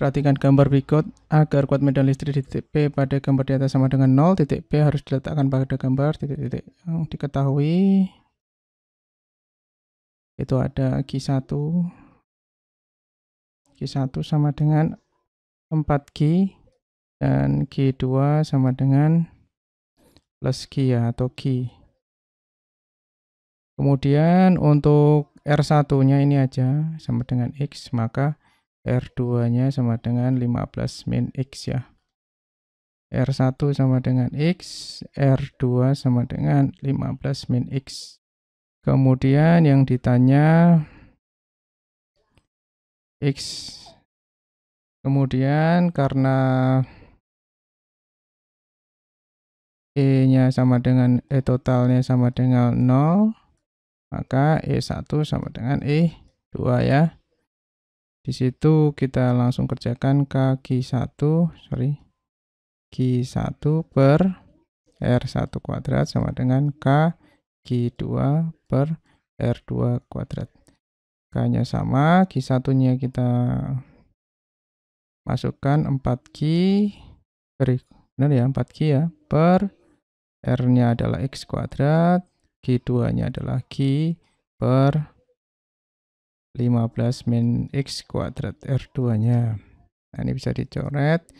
Perhatikan gambar berikut. Agar kuat medan listrik di titik P pada gambar di atas sama dengan 0, titik P harus diletakkan pada gambar titik-titik. Diketahui itu ada Q1. Q1 sama dengan 4Q dan Q2 sama dengan plus Q ya, atau Q. Kemudian untuk R1-nya ini aja sama dengan X, maka R2-nya sama dengan 15 min X ya. R1 sama dengan X, R2 sama dengan 15 min X. Kemudian yang ditanya X. Kemudian karena E-nya sama dengan totalnya sama dengan 0, maka E1 sama dengan E2 ya. Di situ kita langsung kerjakan Q1 per R1 kuadrat sama dengan Q2 per R2 kuadrat. K-nya sama, Q1-nya kita masukkan 4Q, benar ya, 4Q ya, per R-nya adalah X kuadrat, Q2-nya adalah Q per 15 min X kuadrat R2-nya. Nah, ini bisa dicoret,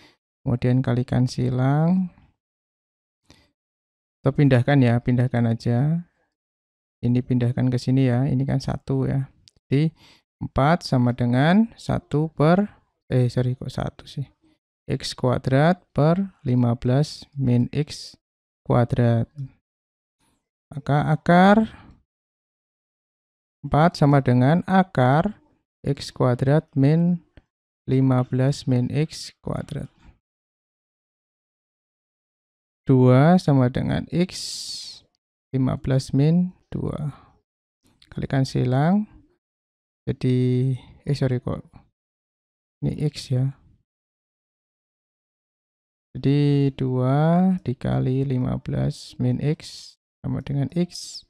kemudian kalikan silang, atau pindahkan ya, pindahkan aja. Ini pindahkan ke sini ya, ini kan 1 ya. Jadi 4 sama dengan 1 per, kok 1 sih. X kuadrat per 15 min X kuadrat. Maka akar 4 sama dengan akar X kuadrat min 15 min X kuadrat. 2 sama dengan X 15 min 2. Kalikan silang. Jadi, kok. Ini X ya. Jadi 2 dikali 15 min X sama dengan X.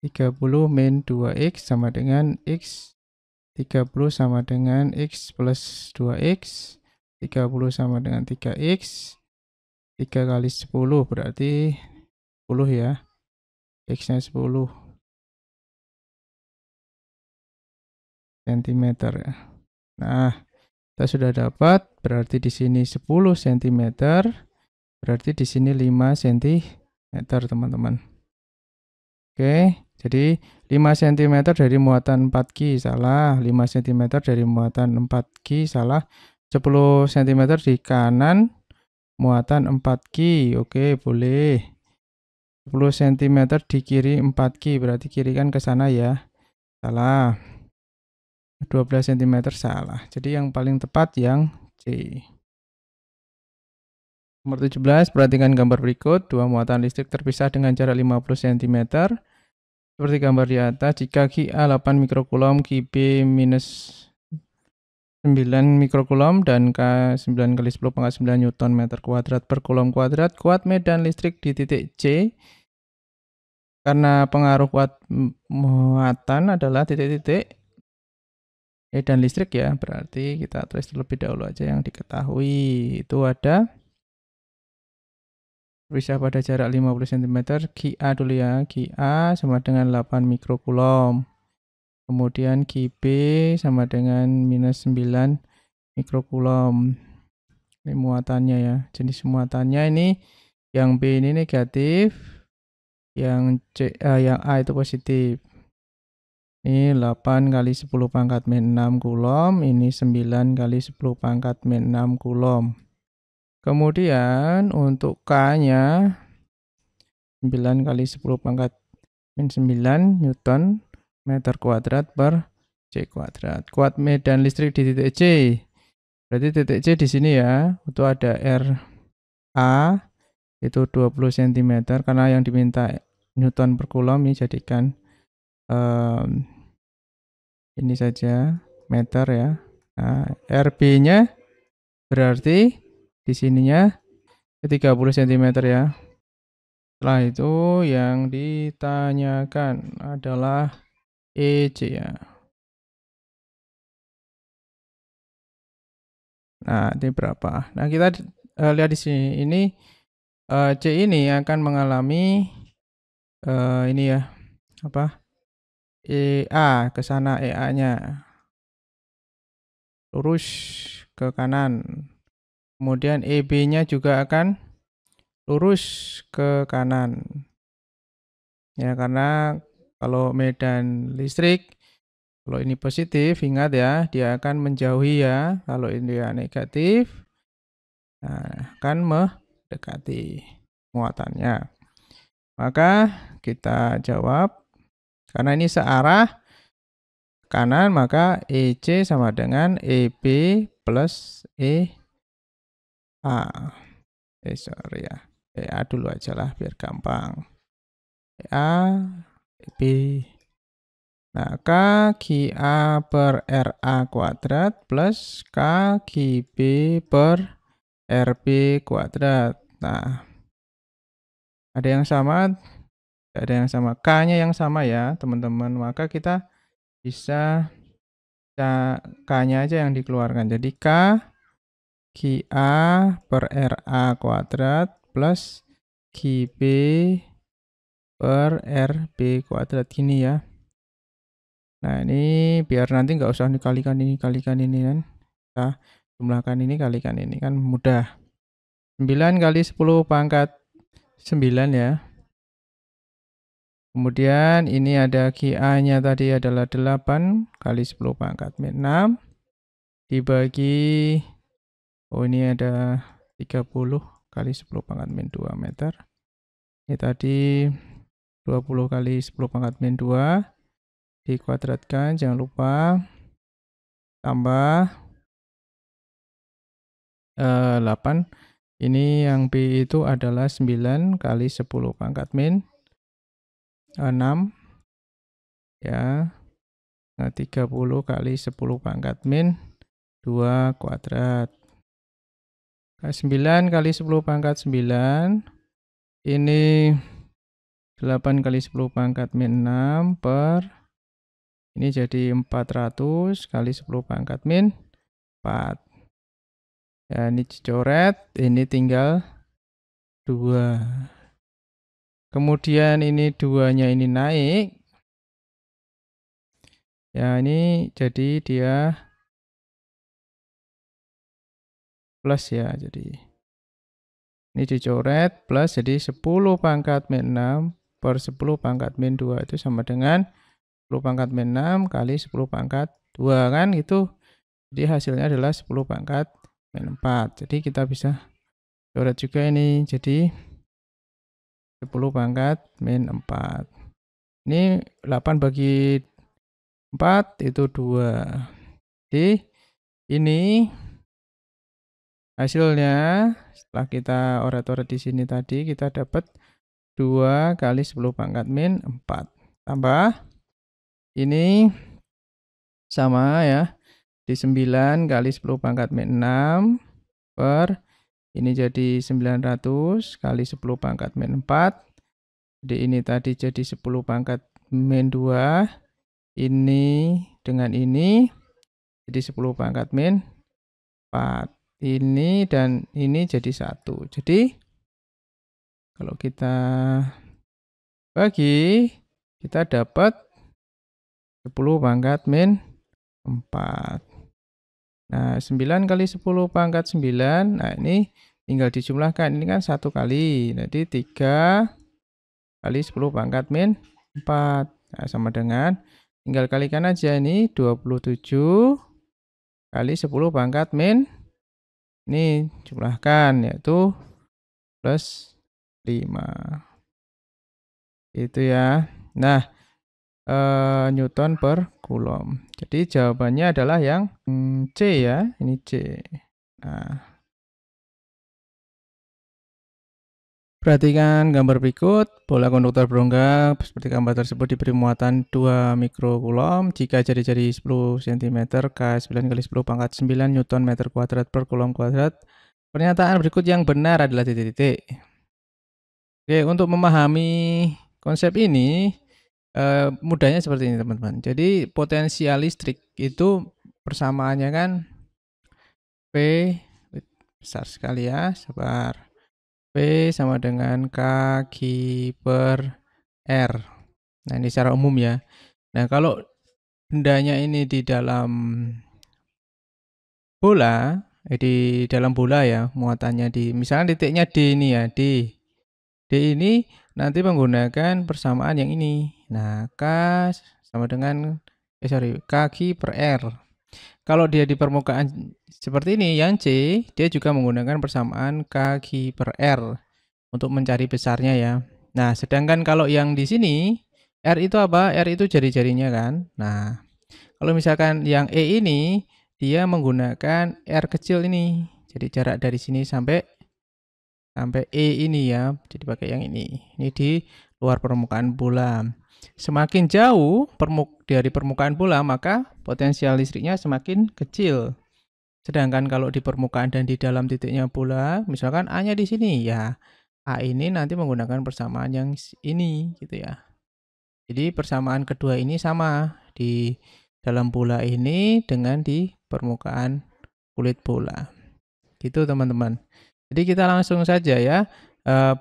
30 min 2X sama dengan X. 30 sama dengan X plus 2X. 30 sama dengan 3X. 3 kali 10 berarti 10 ya. X-nya 10 cm ya. Nah, kita sudah dapat berarti di sini 10 cm, berarti di sini 5 cm, teman-teman. Oke, jadi 5 cm dari muatan 4Q salah, 5 cm dari muatan 4Q salah, 10 cm di kanan muatan 4Q. Oke, boleh. 10 cm di kiri 4Q, berarti kiri kan ke sana ya. Salah. 12 cm salah. Jadi yang paling tepat yang C. Nomor 17, perhatikan gambar berikut. Dua muatan listrik terpisah dengan jarak 50 cm. Seperti gambar di atas, jika Qa 8 mikrokulom, Qb minus 9 mikrokulom, dan K 9 kali 10 pangkat 9 Newton meter kuadrat per kulom kuadrat, kuat medan listrik di titik C. Karena pengaruh kuat muatan adalah titik-titik medan listrik ya, berarti kita tulis terlebih dahulu aja yang diketahui. Itu ada terpisah pada jarak 50 cm, Qa dulu ya, Qa sama dengan 8 mikrokulom. Kemudian Qb sama dengan minus 9 mikrokulom. Ini muatannya ya, jenis muatannya ini yang B ini negatif, yang A itu positif. Ini 8 kali 10 pangkat min 6 kulom, ini 9 kali 10 pangkat min 6 kulom. Kemudian untuk K-nya 9 kali 10 pangkat min 9 Newton meter kuadrat per C kuadrat. Kuat medan listrik di titik C. Berarti titik C di sini ya, itu ada RA itu 20 cm, karena yang diminta Newton per kulom, ini jadikan ini saja meter ya. Nah, RB-nya berarti di sininya 30 cm ya. Setelah itu yang ditanyakan adalah EC ya. Nah, ini berapa? Nah, kita lihat di sini. Ini C ini akan mengalami ini ya, apa? EA ke sana, EA-nya lurus ke kanan. Kemudian EB-nya juga akan lurus ke kanan. Ya, karena kalau medan listrik, kalau ini positif, ingat ya, dia akan menjauhi ya. Kalau ini dia negatif, nah, akan mendekati muatannya. Maka kita jawab, karena ini searah kanan, maka EC sama dengan EB plus EA. Sorry ya, EA dulu aja lah biar gampang. EA, EB. Nah, K QA per RA kuadrat plus K QB per RB kuadrat. Nah, ada yang sama, ada yang sama. K-nya yang sama ya, teman-teman. Maka kita bisa K-nya aja yang dikeluarkan. Jadi K QA per RA kuadrat plus QB per RB kuadrat gini ya. Nah, ini biar nanti nggak usah dikalikan ini kan. Kita jumlahkan ini kalikan ini kan mudah. 9 kali 10 pangkat 9 ya. Kemudian ini ada QA-nya tadi adalah 8 kali 10 pangkat min 6 dibagi, oh ini ada 30 kali 10 pangkat min 2 meter. Ini tadi 20 kali 10 pangkat min 2 dikuadratkan, jangan lupa, tambah 8. Ini yang B itu adalah 9 kali 10 pangkat min 6 ya. Nah, 30 kali 10 pangkat min 2 kuadrat. 9 kali 10 pangkat 9. Ini 8 kali 10 pangkat min 6 per, ini jadi 400 kali 10 pangkat min 4. Ya, ini dicoret, ini tinggal 2. Kemudian ini 2-nya ini naik. Ya, ini jadi dia plus ya. Jadi ini dicoret plus, jadi 10 pangkat min 6 per 10 pangkat min 2 itu sama dengan 10 pangkat min 6 kali 10 pangkat 2 kan gitu. Jadi hasilnya adalah 10 pangkat min 4. Jadi kita bisa coret juga ini. Jadi 10 pangkat min 4. Ini 8 bagi 4 itu 2. Jadi ini hasilnya setelah kita oret-oret di sini tadi, kita dapat 2 kali 10 pangkat min 4. Tambah ini sama ya. Di 9 kali 10 pangkat min 6 per, ini jadi 900 kali 10 pangkat min 4. Jadi ini tadi jadi 10 pangkat min 2. Ini dengan ini jadi 10 pangkat min 4. Ini dan ini jadi 1. Jadi kalau kita bagi, kita dapat 10 pangkat min 4. Nah, 9 kali 10 pangkat 9. Nah, ini tinggal dijumlahkan. Ini kan 1 kali. Jadi 3 kali 10 pangkat min 4. Nah, sama dengan, tinggal kalikan aja ini 27 kali 10 pangkat min, ini jumlahkan yaitu plus 5. Itu ya. Nah, Newton per Coulomb. Jadi jawabannya adalah yang C ya. Ini C. Nah, perhatikan gambar berikut. Bola konduktor berongga seperti gambar tersebut diberi muatan 2 mikrokulom. Jika jari-jari 10 cm, K 9 kali 10 pangkat 9 Newton meter kuadrat per kulom kuadrat. Pernyataan berikut yang benar adalah titik-titik. Oke, untuk memahami konsep ini, mudahnya seperti ini teman-teman. Jadi potensial listrik itu persamaannya kan V besar sekali ya, sabar. V sama dengan kaki per R. Nah, ini secara umum ya. Nah, kalau bendanya ini di dalam bola, di dalam bola ya, muatannya di, misalkan titiknya D ini ya, D. D ini nanti menggunakan persamaan yang ini. Nah, K sama dengan, kaki per R. Kalau dia di permukaan seperti ini, yang C, dia juga menggunakan persamaan kaki per R untuk mencari besarnya ya. Nah, sedangkan kalau yang di sini, R itu apa? R itu jari-jarinya kan. Nah, kalau misalkan yang E ini, dia menggunakan R kecil ini. Jadi jarak dari sini sampai E ini ya. Jadi pakai yang ini. Ini di luar permukaan bola. Semakin jauh dari permukaan bola, maka potensial listriknya semakin kecil. Sedangkan kalau di permukaan dan di dalam titiknya bola, misalkan A-nya di sini, ya A ini nanti menggunakan persamaan yang ini gitu ya. Jadi persamaan kedua ini sama di dalam bola ini dengan di permukaan kulit bola. Gitu teman-teman. Jadi kita langsung saja ya.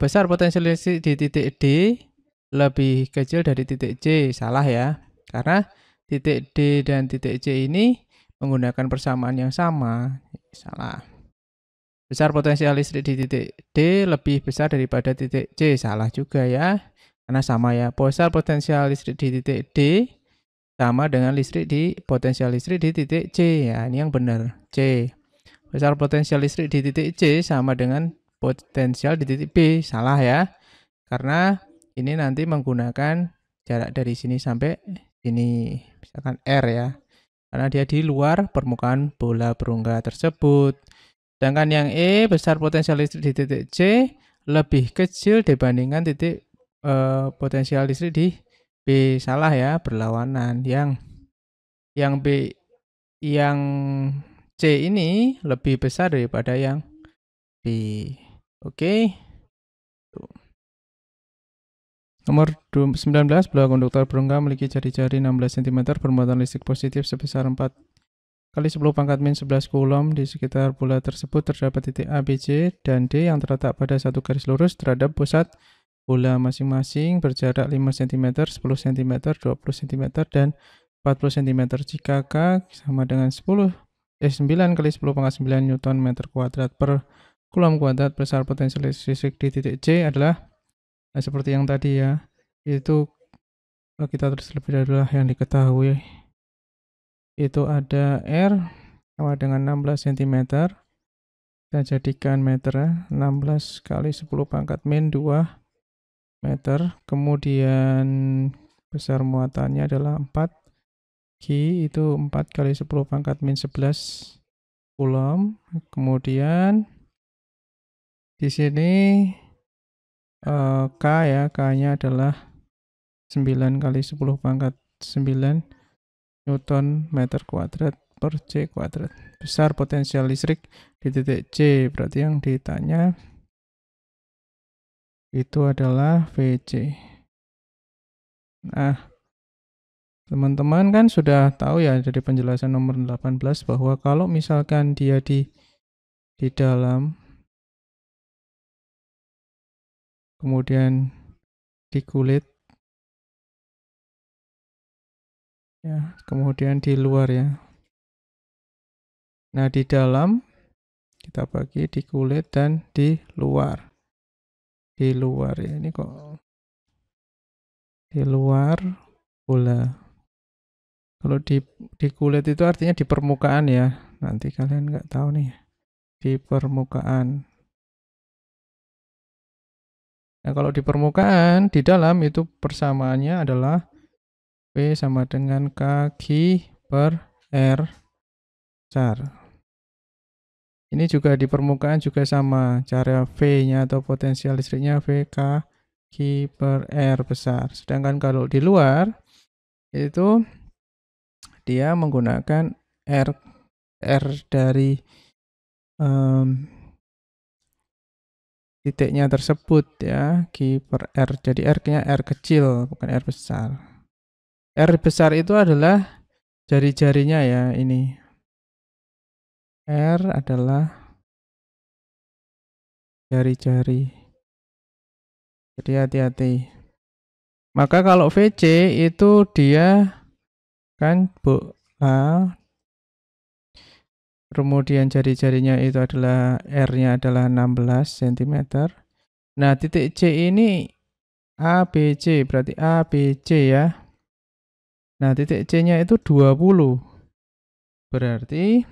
Besar potensial listrik di titik D lebih kecil dari titik C. Salah ya. Karena titik D dan titik C ini menggunakan persamaan yang sama. Salah. Besar potensial listrik di titik D lebih besar daripada titik C. Salah juga ya. Karena sama ya. Besar potensial listrik di titik D sama dengan potensial listrik di titik C. Ya, ini yang benar. C. Besar potensial listrik di titik C sama dengan potensial di titik B. Salah ya. Karena ini nanti menggunakan jarak dari sini sampai sini. Misalkan R ya. Karena dia di luar permukaan bola berongga tersebut. Sedangkan yang E, besar potensial listrik di titik C lebih kecil dibandingkan titik potensial listrik di B. Salah ya, berlawanan. Yang B, yang C ini lebih besar daripada yang B. Oke. Nomor 19, bola konduktor berongga memiliki jari-jari 16 cm bermuatan listrik positif sebesar 4 kali 10 pangkat min 11 coulomb. Di sekitar bola tersebut terdapat titik A, B, C, dan D yang terletak pada satu garis lurus terhadap pusat bola masing-masing berjarak 5 cm, 10 cm, 20 cm, dan 40 cm. Jika K sama dengan 9 kali 10 pangkat 9 Newton meter kuadrat per coulomb kuadrat, besar potensial listrik di titik C adalah seperti yang tadi ya. Itu kita tulis lebih dahulu yang diketahui. Itu ada R sama dengan 16 cm. Kita jadikan meter ya. 16 kali 10 pangkat min 2 meter. Kemudian besar muatannya adalah 4. Q itu 4 kali 10 pangkat min 11 coulomb. Kemudian di sini K ya, K-nya adalah 9 kali 10 pangkat 9 Newton meter kuadrat per C kuadrat. Besar potensial listrik di titik C, berarti yang ditanya itu adalah VC. Nah, teman-teman kan sudah tahu ya dari penjelasan nomor 18 bahwa kalau misalkan dia di dalam kemudian di kulit ya, kemudian di luar ya. Nah, di dalam kita bagi di kulit dan di luar. Di luar ya, ini kok di luar bola. Kalau di kulit itu artinya di permukaan ya. Nanti kalian nggak tahu nih. Di permukaan. Nah, kalau di permukaan, di dalam itu persamaannya adalah P sama dengan K per R besar. Ini juga di permukaan juga sama. Cara V-nya atau potensial listriknya V K per R besar. Sedangkan kalau di luar, itu dia menggunakan R dari titiknya tersebut ya, Q per R. Jadi R-nya R kecil, bukan R besar. R besar itu adalah jari-jarinya ya, ini. R adalah jari-jari. Jadi hati-hati. Maka kalau VC itu dia kan bola, kemudian jari-jarinya itu adalah R-nya adalah 16 cm. Nah, titik C ini ABC, berarti ABC ya. Nah, titik C-nya itu 20. Berarti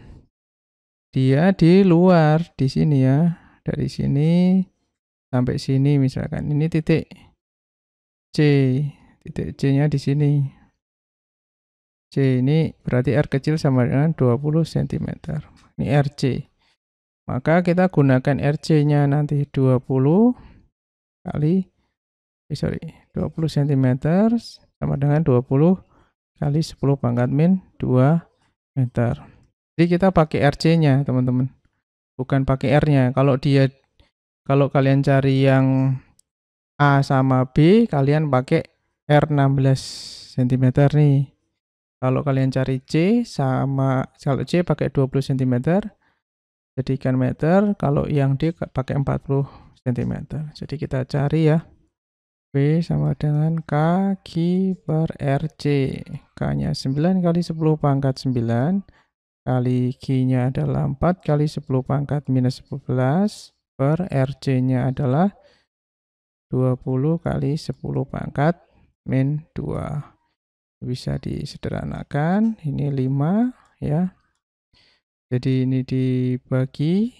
dia di luar di sini ya. Dari sini sampai sini misalkan. Ini titik C. Titik C-nya di sini. C ini berarti R kecil sama dengan 20 cm. Ini RC. Maka kita gunakan RC-nya nanti 20 kali 20 cm sama dengan 20 kali 10 pangkat min 2 meter. Jadi kita pakai RC-nya, teman-teman. Bukan pakai R-nya. Kalau kalian cari yang A sama B, kalian pakai R16 cm nih. Kalau kalian cari kalau C pakai 20 cm, jadikan meter. Kalau yang D pakai 40 cm. Jadi kita cari ya. B sama dengan K per RC. K-nya 9 kali 10 pangkat 9. Kali Q-nya adalah 4 kali 10 pangkat minus 11. Per RC-nya adalah 20 kali 10 pangkat min 2. Bisa disederhanakan, ini 5 ya. Jadi ini dibagi,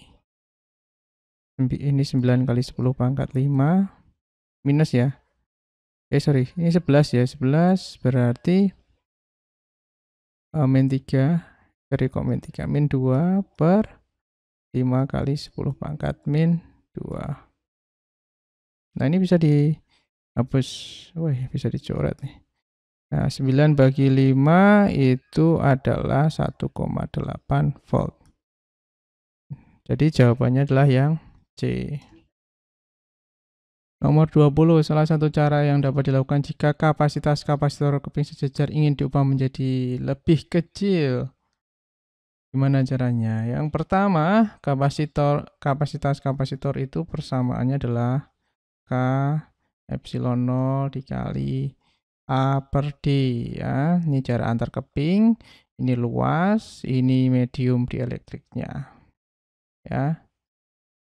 ini 9 kali 10 pangkat 5 minus ya. Ini 11 ya, 11 berarti min 3, min 2 per 5 kali 10 pangkat min 2. Nah ini bisa dihapus, bisa dicoret nih. Nah, 9 bagi 5 itu adalah 1,8 volt. Jadi jawabannya adalah yang C. Nomor 20, salah satu cara yang dapat dilakukan jika kapasitas kapasitor keping sejajar ingin diubah menjadi lebih kecil. Gimana caranya? Yang pertama, kapasitas kapasitor itu persamaannya adalah K epsilon 0 dikali A per D ya. Ini jarak antar keping, ini luas, ini medium dielektriknya. Ya.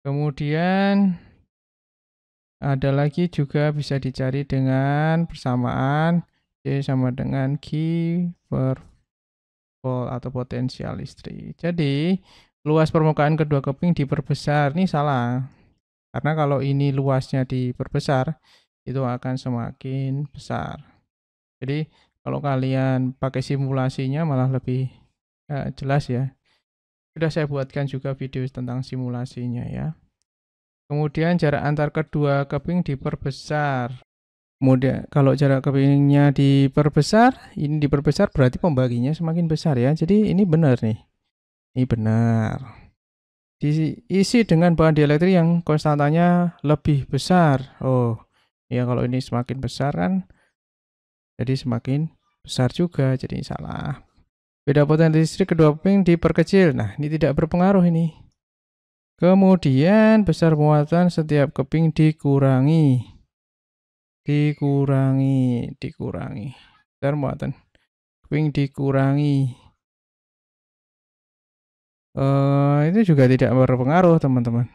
Kemudian ada lagi juga bisa dicari dengan persamaan C sama dengan Q per volt atau potensial listrik. Jadi, luas permukaan kedua keping diperbesar. Ini salah. Karena kalau ini luasnya diperbesar, itu akan semakin besar. Jadi kalau kalian pakai simulasinya malah lebih jelas ya. Sudah saya buatkan juga video tentang simulasinya ya. Kemudian jarak antar kedua keping diperbesar. Kemudian kalau jarak kepingnya diperbesar, ini diperbesar berarti pembaginya semakin besar ya. Jadi ini benar nih. Ini benar. Diisi dengan bahan dielektrik yang konstantanya lebih besar. Oh, ya kalau ini semakin besar kan jadi semakin besar juga, jadi salah. Beda potensi listrik kedua keping diperkecil. Nah, ini tidak berpengaruh ini. Kemudian besar muatan setiap keping dikurangi. Besar muatan keping dikurangi. Itu juga tidak berpengaruh, teman-teman.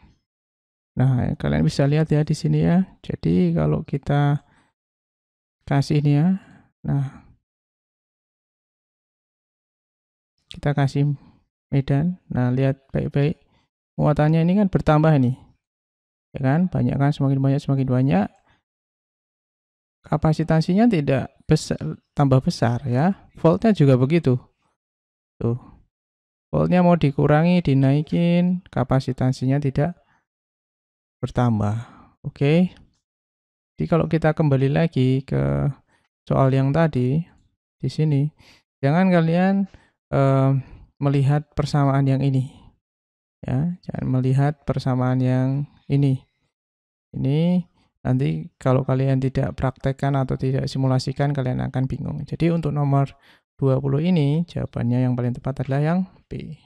Nah, kalian bisa lihat ya di sini ya. Jadi kalau kita kasih ini ya. Nah, kita kasih medan. Nah, lihat baik-baik. Muatannya ini kan bertambah ini. Ya kan? Banyak kan, semakin banyak. Kapasitansinya tidak tambah besar ya. Voltnya juga begitu. Tuh. Voltnya mau dikurangi, dinaikin, kapasitansinya tidak bertambah. Oke. Jadi kalau kita kembali lagi ke soal yang tadi di sini, jangan kalian melihat persamaan yang ini. Ya, jangan melihat persamaan yang ini. Ini nanti kalau kalian tidak praktekkan atau tidak simulasikan, kalian akan bingung. Jadi untuk nomor 20 ini, jawabannya yang paling tepat adalah yang B.